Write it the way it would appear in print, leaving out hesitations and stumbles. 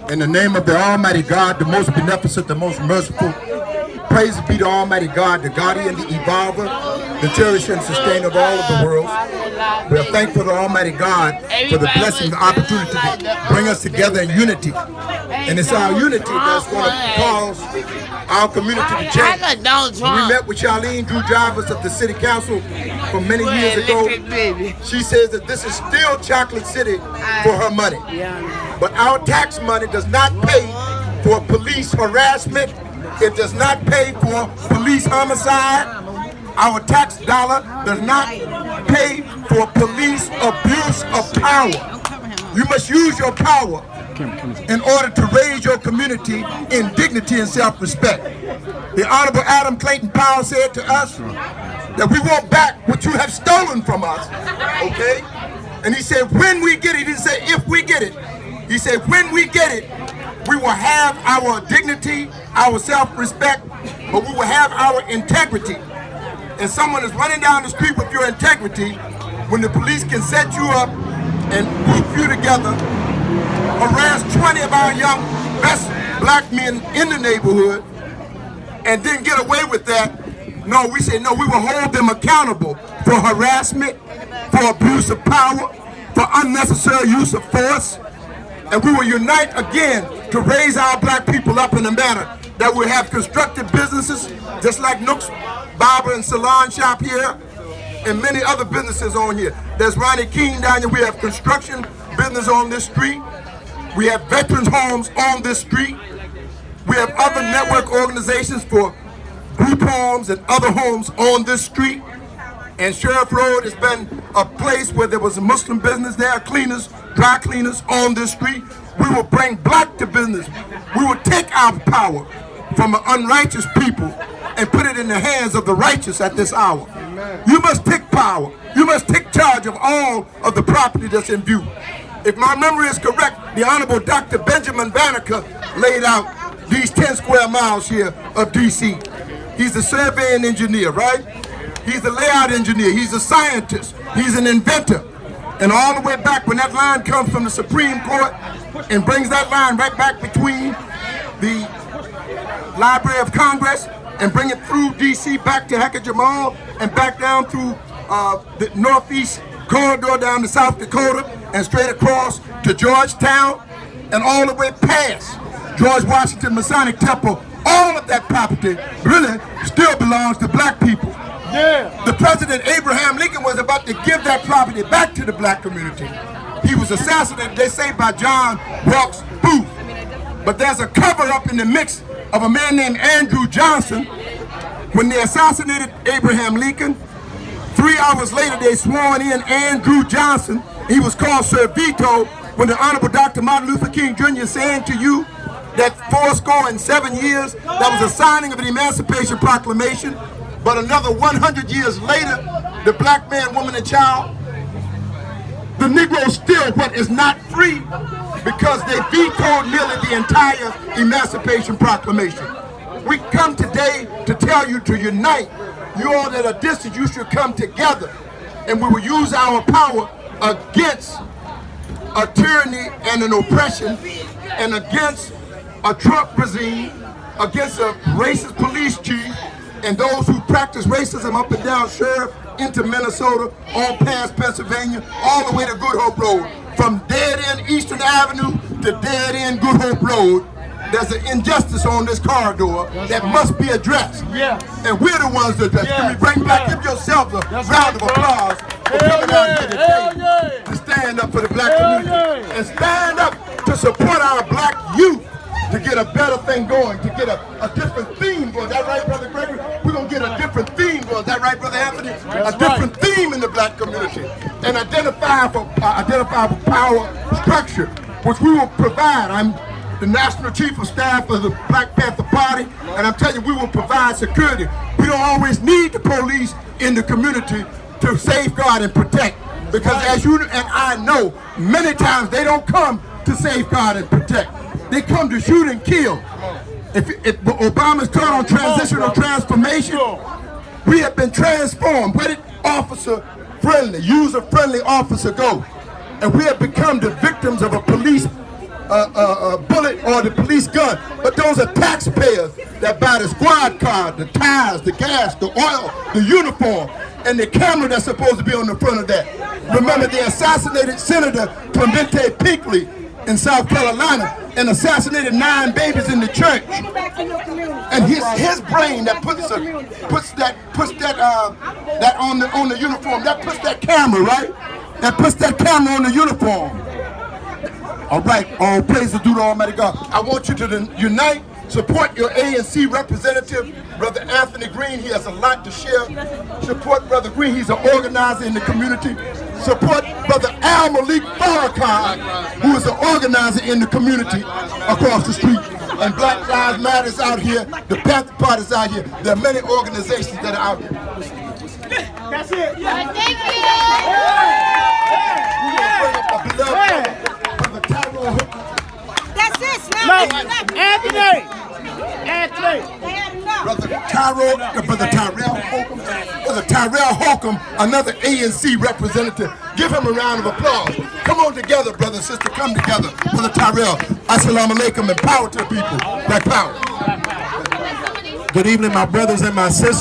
In the name of the Almighty God, the most beneficent, the most merciful, praise be to Almighty God, the guardian, the evolver, the cherisher and sustainer of all of the world. We are thankful to Almighty God for the blessing, the opportunity to bring us together in unity. And it's our unity that's going to cause our community to change. We met with Charlene Drew Jarvis of the City Council from many years ago. She says that this is still Chocolate City for her money. But our tax money does not pay for police harassment. It does not pay for police homicide. Our tax dollar does not pay for police abuse of power. You must use your power in order to raise your community in dignity and self-respect. The Honorable Adam Clayton Powell said to us that we want back what you have stolen from us, okay? And he said, when we get it, he didn't say if we get it. He said, when we get it, we will have our dignity, our self-respect, but we will have our integrity. And someone is running down the street with your integrity, when the police can set you up and group you together, harass 20 of our young best black men in the neighborhood, and then get away with that. No, we say no, we will hold them accountable for harassment, for abuse of power, for unnecessary use of force. And we will unite again to raise our black people up in a manner that will have constructive businesses, just like Nook's Barber and Salon Shop here, and many other businesses on here. There's Ronnie King down here. We have construction business on this street. We have veterans homes on this street. We have other network organizations for group homes and other homes on this street. And Sheriff Road has been a place where there was a Muslim business there, cleaners, dry cleaners on this street. We will bring black to business. We will take our power from an unrighteous people and put it in the hands of the righteous at this hour. Amen. You must take power. You must take charge of all of the property that's in view. If my memory is correct, the Honorable Dr. Benjamin Banneker laid out these 10 square miles here of D.C. He's a surveying engineer, right? He's a layout engineer. He's a scientist. He's an inventor. And all the way back, when that line comes from the Supreme Court and brings that line right back between the Library of Congress and bring it through D.C. back to Hackett Jamal and back down through the northeast corridor down to South Dakota and straight across to Georgetown and all the way past George Washington Masonic Temple. All of that property really still belongs to black people. Yeah. The President Abraham Lincoln was about to give that property back to the black community. He was assassinated, they say, by John Wilkes Booth. But there's a cover-up in the mix of a man named Andrew Johnson. When they assassinated Abraham Lincoln, 3 hours later they sworn in Andrew Johnson. He was called Sir Vito when the Honorable Dr. Martin Luther King Jr. saying to you that 7 years, that was a signing of the Emancipation Proclamation. But another 100 years later, the black man, woman, and child, the Negro still what is not free because they vetoed nearly the entire Emancipation Proclamation. We come today to tell you to unite. You all that are distant, you should come together. And we will use our power against a tyranny and an oppression and against a Trump regime, against a racist police chief, and those who practice racism up and down Sheriff into Minnesota, on past Pennsylvania, all the way to Good Hope Road. From dead-end Eastern Avenue to dead-end Good Hope Road, there's an injustice on this corridor that must be addressed. Yeah. And we're the ones that address. Can we bring back, give yourselves a round of applause for coming out here today to stand up for the black community and stand up to support our black youth to get a better thing going, to get a different theme going. Is that right, Brother Gregory? We're going to get a different theme going. Is that right, Brother Anthony? A different theme in the black community. And identify for power structure, which we will provide. I'm the National Chief of Staff of the Black Panther Party, and I'm telling you, we will provide security. We don't always need the police in the community to safeguard and protect. Because as you and I know, many times they don't come to safeguard and protect. They come to shoot and kill. If Obama's taught on transitional transformation, we have been transformed. Where did officer-friendly, user-friendly officer go? And we have become the victims of a police bullet or the police gun, but those are taxpayers that buy the squad car, the tires, the gas, the oil, the uniform, and the camera that's supposed to be on the front of that. Remember, they assassinated Senator Clemente Pinckney in South Carolina and assassinated 9 babies in the church. And his brain that puts that on the uniform, that puts that camera, right? That puts that camera on the uniform. All right, all praise to the Almighty God. I want you to unite, support your ANC representative, Brother Anthony Green. He has a lot to share. Support Brother Green. He's an organizer in the community. Support Brother Al Malik Farrakhan, who is an organizer in the community across the street. And Black Lives Matter is out here. The Panther Party is out here. There are many organizations that are out here. That's it. Thank you. That's it, Slam. Anthony. Brother Tyrell Holcomb, another ANC representative. Give him a round of applause. Come on together, brother and sister. Come together. Brother Tyrell, assalamu alaikum, and power to the people. Black power. Good evening, my brothers and my sisters.